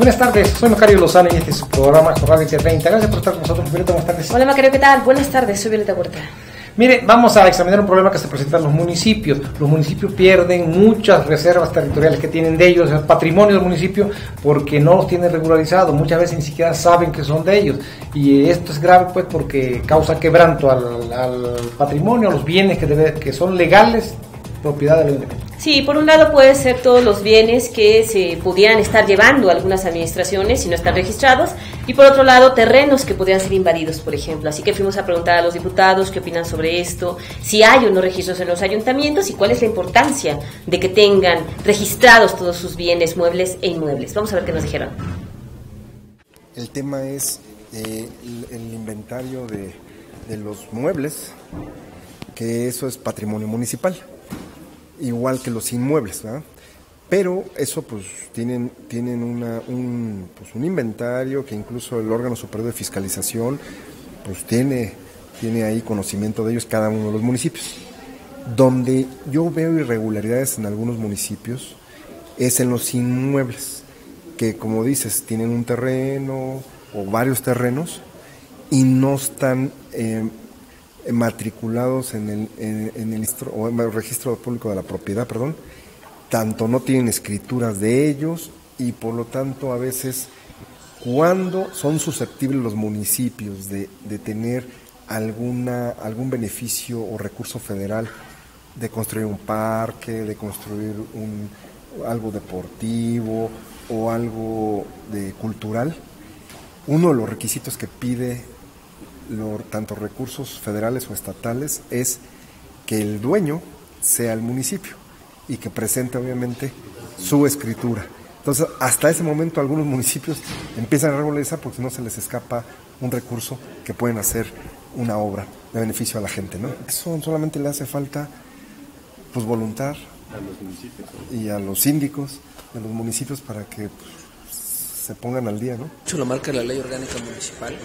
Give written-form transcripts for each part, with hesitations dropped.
Buenas tardes, soy Macario Lozano y este es su programa Radio 30. Gracias por estar con nosotros, Violeta. Buenas tardes. Hola Macario, ¿qué tal? Buenas tardes, soy Violeta Huerta. Mire, vamos a examinar un problema que se presenta en los municipios. Los municipios pierden muchas reservas territoriales que tienen de ellos, el patrimonio del municipio, porque no los tienen regularizados. Muchas veces ni siquiera saben que son de ellos. Y esto es grave, pues, porque causa quebranto al patrimonio, a los bienes que son legales, propiedad del ayuntamiento. Sí, por un lado puede ser todos los bienes que se pudieran estar llevando algunas administraciones y no están registrados, y por otro lado terrenos que podrían ser invadidos, por ejemplo. Así que fuimos a preguntar a los diputados qué opinan sobre esto, si hay o no registros en los ayuntamientos y cuál es la importancia de que tengan registrados todos sus bienes muebles e inmuebles. Vamos a ver qué nos dijeron. El tema es el inventario de los muebles, que eso es patrimonio municipal, igual que los inmuebles, ¿verdad? Pero eso pues tienen un inventario que incluso el órgano superior de fiscalización pues tiene ahí conocimiento de ellos, cada uno de los municipios. Donde yo veo irregularidades en algunos municipios es en los inmuebles, que como dices, tienen un terreno o varios terrenos y no están matriculados en el registro público de la propiedad, tanto no tienen escrituras de ellos y por lo tanto a veces cuando son susceptibles los municipios de tener algún beneficio o recurso federal de construir un parque, de construir algo deportivo o algo cultural, uno de los requisitos que pide tanto recursos federales o estatales es que el dueño sea el municipio y que presente obviamente su escritura. Entonces hasta ese momento algunos municipios empiezan a regularizar porque no se les escapa un recurso que pueden hacer una obra de beneficio a la gente, ¿no? Eso solamente le hace falta pues voluntad a los municipios y a los síndicos de los municipios para que se pongan al día, ¿no? Eso lo marca la Ley Orgánica Municipal,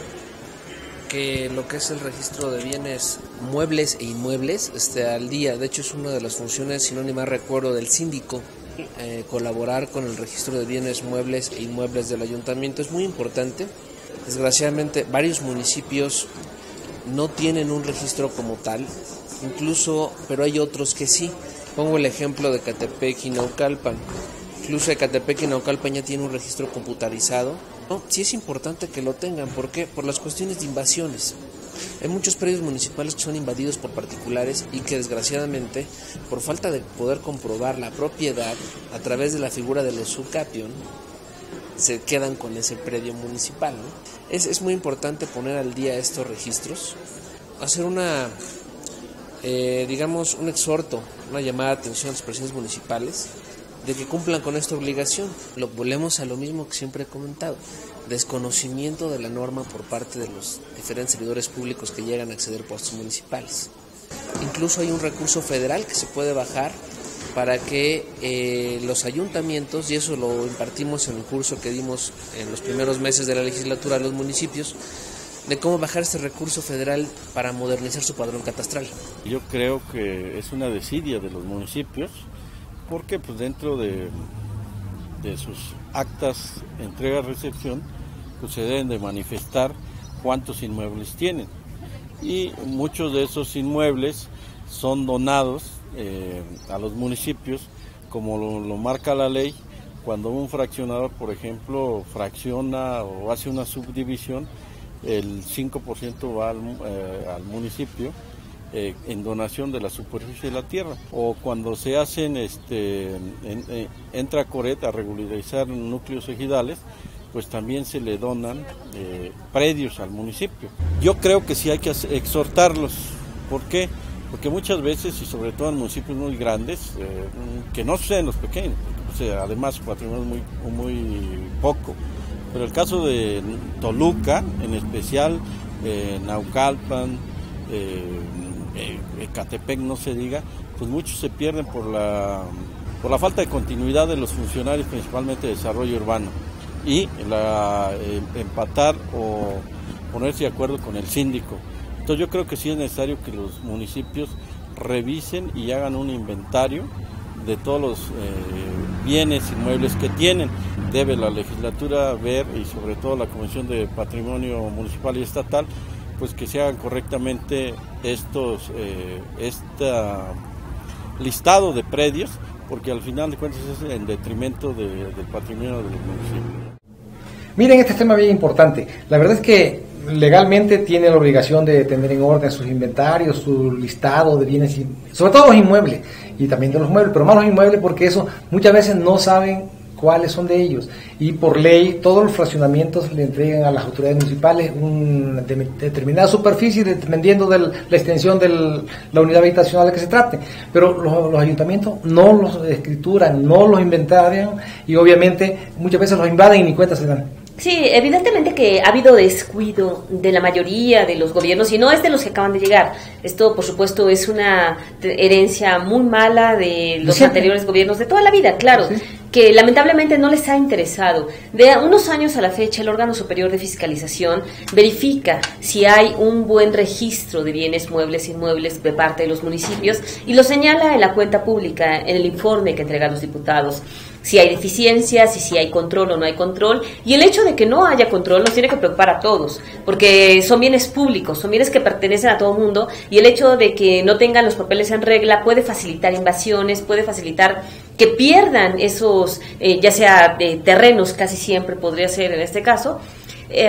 que lo que es el registro de bienes muebles e inmuebles esté al día. De hecho es una de las funciones, si no ni más recuerdo, del síndico, colaborar con el registro de bienes muebles e inmuebles del ayuntamiento. Es muy importante. Desgraciadamente varios municipios no tienen un registro como tal, incluso, pero hay otros que sí. Pongo el ejemplo de Ecatepec y Naucalpan. Incluso Ecatepec y Naucalpan ya tienen un registro computarizado. No, sí es importante que lo tengan. ¿Por qué? Por las cuestiones de invasiones. Hay muchos predios municipales que son invadidos por particulares y que desgraciadamente, por falta de poder comprobar la propiedad a través de la figura del usucapión, se quedan con ese predio municipal, ¿no? Es muy importante poner al día estos registros, hacer un exhorto, una llamada de atención a las presidentes municipales de que cumplan con esta obligación. Volvemos a lo mismo que siempre he comentado: desconocimiento de la norma por parte de los diferentes servidores públicos que llegan a acceder a puestos municipales. Incluso hay un recurso federal que se puede bajar para que los ayuntamientos, y eso lo impartimos en el curso que dimos en los primeros meses de la legislatura a los municipios, de cómo bajar este recurso federal para modernizar su padrón catastral. Yo creo que es una desidia de los municipios, porque pues dentro de sus actas entrega-recepción pues se deben de manifestar cuántos inmuebles tienen, y muchos de esos inmuebles son donados a los municipios, como lo marca la ley. Cuando un fraccionador, por ejemplo, fracciona o hace una subdivisión, el 5% va al municipio en donación de la superficie de la tierra. O cuando se hacen entra Coret a regularizar núcleos ejidales, pues también se le donan predios al municipio. Yo creo que sí hay que exhortarlos. ¿Por qué? Porque muchas veces, y sobre todo en municipios muy grandes, que no sucede en los pequeños, además su patrimonio es muy poco, pero el caso de Toluca, en especial Naucalpan, Ecatepec no se diga, pues muchos se pierden por la falta de continuidad de los funcionarios, principalmente de desarrollo urbano, y empatar o ponerse de acuerdo con el síndico. Entonces yo creo que sí es necesario que los municipios revisen y hagan un inventario de todos los bienes inmuebles que tienen. Debe la legislatura ver, y sobre todo la Comisión de Patrimonio Municipal y Estatal, pues que se hagan correctamente listado de predios, porque al final de cuentas es en detrimento del patrimonio de los municipios. Miren, este tema bien importante. La verdad es que legalmente tiene la obligación de tener en orden sus inventarios, su listado de bienes, sobre todo los inmuebles, y también de los muebles, pero más los inmuebles, porque eso muchas veces no saben cuáles son de ellos, y por ley todos los fraccionamientos le entregan a las autoridades municipales una determinada superficie dependiendo de la extensión de la unidad habitacional de que se trate, pero los ayuntamientos no los escrituran, no los inventarian, y obviamente muchas veces los invaden y ni cuenta se dan. Sí, evidentemente que ha habido descuido de la mayoría de los gobiernos, y no es de los que acaban de llegar. Esto, por supuesto, es una herencia muy mala de los anteriores gobiernos, de toda la vida, claro, sí, que lamentablemente no les ha interesado. De unos años a la fecha, el órgano superior de fiscalización verifica si hay un buen registro de bienes muebles e inmuebles de parte de los municipios, y lo señala en la cuenta pública, en el informe que entrega a los diputados. Si hay deficiencias y si hay control o no hay control, y el hecho de que no haya control nos tiene que preocupar a todos, porque son bienes públicos, son bienes que pertenecen a todo el mundo, y el hecho de que no tengan los papeles en regla puede facilitar invasiones, puede facilitar que pierdan esos, ya sea de terrenos, casi siempre podría ser en este caso,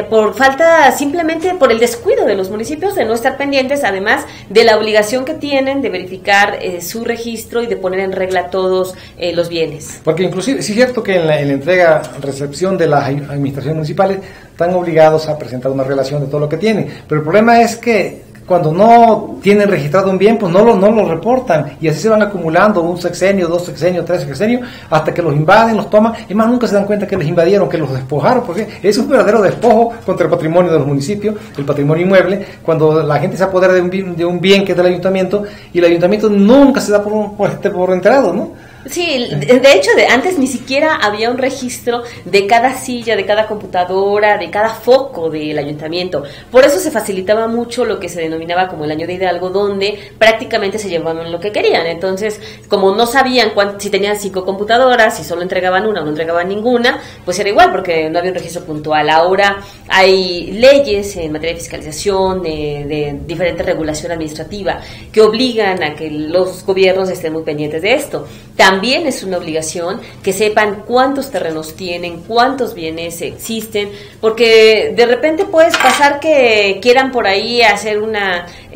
por falta, simplemente por el descuido de los municipios de no estar pendientes, además de la obligación que tienen de verificar su registro y de poner en regla todos los bienes. Porque inclusive, sí es cierto que en la entrega, recepción de las administraciones municipales están obligados a presentar una relación de todo lo que tienen, pero el problema es que cuando no tienen registrado un bien, pues no lo reportan, y así se van acumulando un sexenio, 2 sexenios, 3 sexenios, hasta que los invaden, los toman, y más nunca se dan cuenta que les invadieron, que los despojaron, porque es un verdadero despojo contra el patrimonio de los municipios, el patrimonio inmueble, cuando la gente se apodera de un bien que es del ayuntamiento, y el ayuntamiento nunca se da por enterado, ¿no? Sí, de hecho, antes ni siquiera había un registro de cada silla, de cada computadora, de cada foco del ayuntamiento. Por eso se facilitaba mucho lo que se denominaba como el año de Hidalgo, donde prácticamente se llevaban lo que querían. Entonces, como no sabían si tenían 5 computadoras, si solo entregaban una o no entregaban ninguna, pues era igual, porque no había un registro puntual. Ahora hay leyes en materia de fiscalización, de diferente regulación administrativa, que obligan a que los gobiernos estén muy pendientes de esto. También es una obligación que sepan cuántos terrenos tienen, cuántos bienes existen, porque de repente puede pasar que quieran por ahí hacer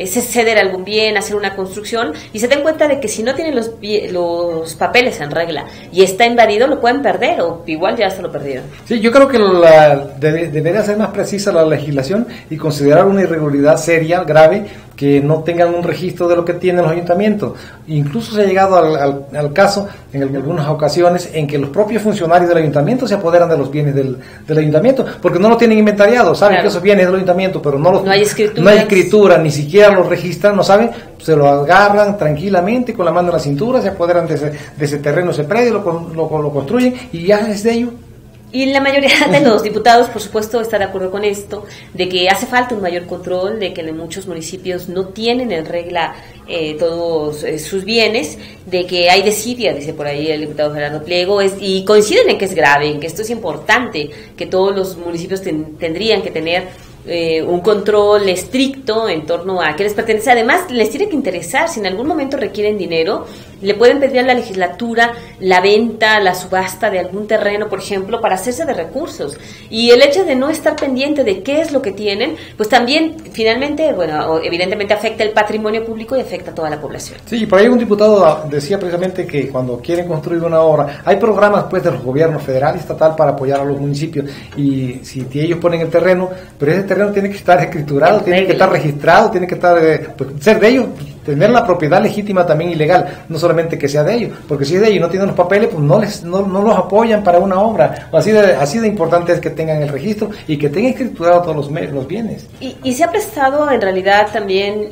ceder algún bien, hacer una construcción, y se den cuenta de que si no tienen los papeles en regla y está invadido, lo pueden perder, o igual ya se lo perdieron. Sí, yo creo que debería ser más precisa la legislación y considerar una irregularidad seria, grave, que no tengan un registro de lo que tienen los ayuntamientos. Incluso se ha llegado al caso, en algunas ocasiones, en que los propios funcionarios del ayuntamiento se apoderan de los bienes del ayuntamiento, porque no los tienen inventariados, saben que esos bienes del ayuntamiento, pero no hay escritura, ni siquiera los registran, no saben, se lo agarran tranquilamente con la mano en la cintura, se apoderan de ese terreno, ese predio, lo construyen y ya es de ellos. Y la mayoría de los diputados, por supuesto, está de acuerdo con esto, de que hace falta un mayor control, de que en muchos municipios no tienen en regla todos sus bienes, de que hay desidia, dice por ahí el diputado Gerardo Pliego, y coinciden en que es grave, en que esto es importante, que todos los municipios tendrían que tener un control estricto en torno a qué les pertenece. Además, les tiene que interesar, si en algún momento requieren dinero, le pueden pedir a la legislatura la venta, la subasta de algún terreno, por ejemplo, para hacerse de recursos. Y el hecho de no estar pendiente de qué es lo que tienen, pues también, finalmente, bueno, evidentemente afecta el patrimonio público y afecta a toda la población. Sí, por ahí un diputado decía precisamente que cuando quieren construir una obra, hay programas pues de los gobiernos federal y estatal para apoyar a los municipios, y si ellos ponen el terreno, pero ese terreno tiene que estar escriturado, tiene que estar registrado, tiene que estar ser de ellos, tener la propiedad legítima también y legal, no solamente que sea de ellos, porque si es de ellos y no tienen los papeles, pues no los apoyan para una obra. Así de importante es que tengan el registro y que tengan escriturados todos los bienes. Y se ha prestado en realidad también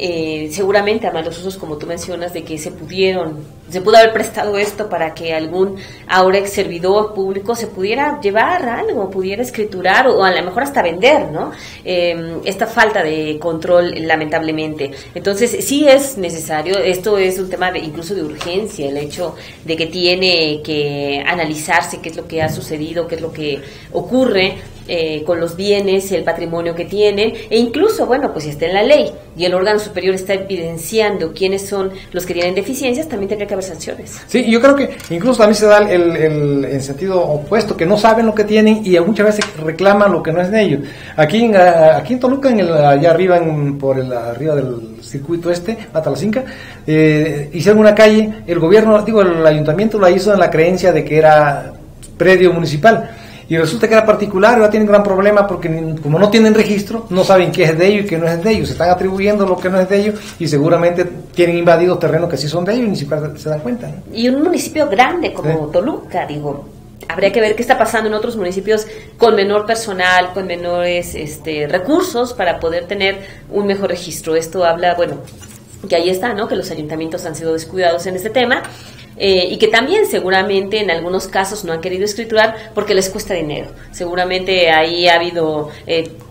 seguramente a malos usos, como tú mencionas, de que se pudieron se pudo haber prestado esto para que algún ahora ex servidor público se pudiera llevar algo, pudiera escriturar o a lo mejor hasta vender, ¿no? Esta falta de control, lamentablemente. Entonces, sí es necesario, esto es un tema incluso de urgencia, el hecho de que tiene que analizarse qué es lo que ha sucedido, qué es lo que ocurre con los bienes, el patrimonio que tienen, e incluso, bueno, pues si está en la ley y el órgano superior está evidenciando quiénes son los que tienen deficiencias, también tendría que haber sanciones. Sí, yo creo que incluso también se da el sentido opuesto, que no saben lo que tienen y muchas veces reclaman lo que no es de ellos. Aquí en Toluca, allá arriba, arriba del circuito Matalacinca, hicieron una calle, el gobierno, el ayuntamiento la hizo en la creencia de que era predio municipal. Y resulta que era particular, ahora tienen un gran problema porque como no tienen registro, no saben qué es de ellos y qué no es de ellos, se están atribuyendo lo que no es de ellos y seguramente tienen invadidos terrenos que sí son de ellos y ni siquiera se dan cuenta, ¿no? Y un municipio grande como Toluca, habría que ver qué está pasando en otros municipios con menor personal, con menores recursos para poder tener un mejor registro. Esto habla, bueno, que ahí está, ¿no? Que los ayuntamientos han sido descuidados en este tema. Y que también seguramente en algunos casos no han querido escriturar porque les cuesta dinero. Seguramente ahí ha habido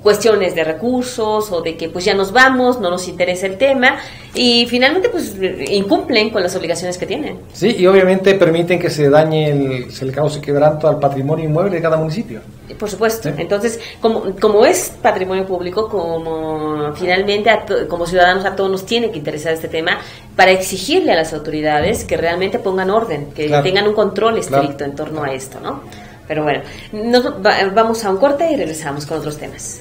cuestiones de recursos o de que pues ya nos vamos, no nos interesa el tema y finalmente pues incumplen con las obligaciones que tienen. Sí, y obviamente permiten que se dañe, se le cause quebranto al patrimonio inmueble de cada municipio. Por supuesto. ¿Sí? Entonces, como es patrimonio público, como finalmente como ciudadanos a todos nos tiene que interesar este tema para exigirle a las autoridades que realmente pongan orden, que tengan un control estricto en torno a esto, ¿no? Pero bueno, vamos a un corte y regresamos con otros temas.